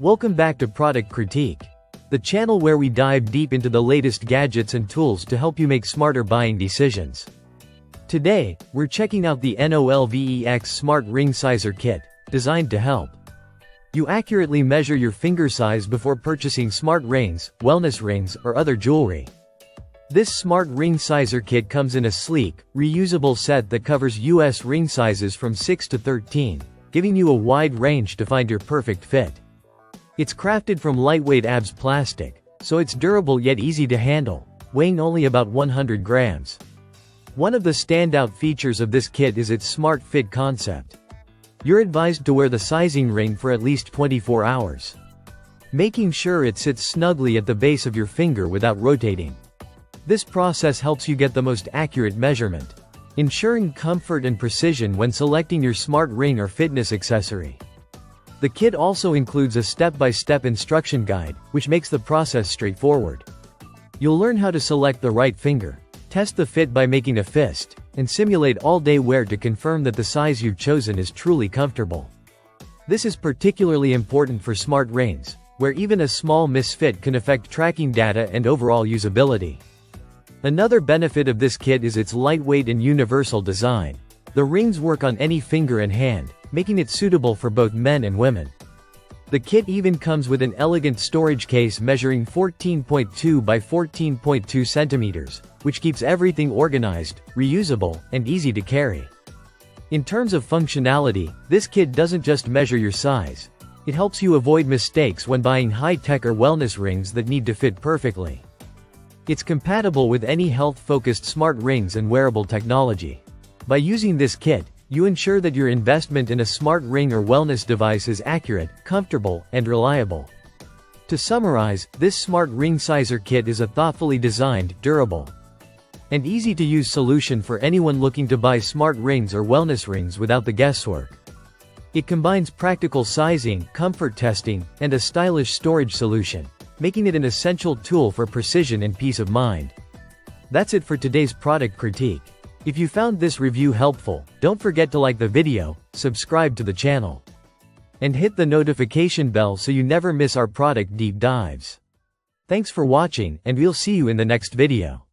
Welcome back to Product Critique, the channel where we dive deep into the latest gadgets and tools to help you make smarter buying decisions. Today, we're checking out the NOLVEX Smart Ring Sizer Kit, designed to help you accurately measure your finger size before purchasing smart rings, wellness rings, or other jewelry. This Smart Ring Sizer Kit comes in a sleek, reusable set that covers US ring sizes from 6 to 13, giving you a wide range to find your perfect fit. It's crafted from lightweight ABS plastic, so it's durable yet easy to handle, weighing only about 100 grams. One of the standout features of this kit is its smart fit concept. You're advised to wear the sizing ring for at least 24 hours, making sure it sits snugly at the base of your finger without rotating. This process helps you get the most accurate measurement, ensuring comfort and precision when selecting your smart ring or fitness accessory. The kit also includes a step-by-step instruction guide, which makes the process straightforward. You'll learn how to select the right finger, test the fit by making a fist, and simulate all-day wear to confirm that the size you've chosen is truly comfortable. This is particularly important for smart rings, where even a small misfit can affect tracking data and overall usability. Another benefit of this kit is its lightweight and universal design. The rings work on any finger and hand, making it suitable for both men and women. The kit even comes with an elegant storage case measuring 14.2 by 14.2 centimeters, which keeps everything organized, reusable, and easy to carry. In terms of functionality, this kit doesn't just measure your size. It helps you avoid mistakes when buying high-tech or wellness rings that need to fit perfectly. It's compatible with any health-focused smart rings and wearable technology. By using this kit, you ensure that your investment in a smart ring or wellness device is accurate, comfortable, and reliable. To summarize, this Smart Ring Sizer Kit is a thoughtfully designed, durable, and easy-to-use solution for anyone looking to buy smart rings or wellness rings without the guesswork. It combines practical sizing, comfort testing, and a stylish storage solution, making it an essential tool for precision and peace of mind. That's it for today's product critique. If you found this review helpful, don't forget to like the video, subscribe to the channel, and hit the notification bell so you never miss our product deep dives. Thanks for watching, and we'll see you in the next video.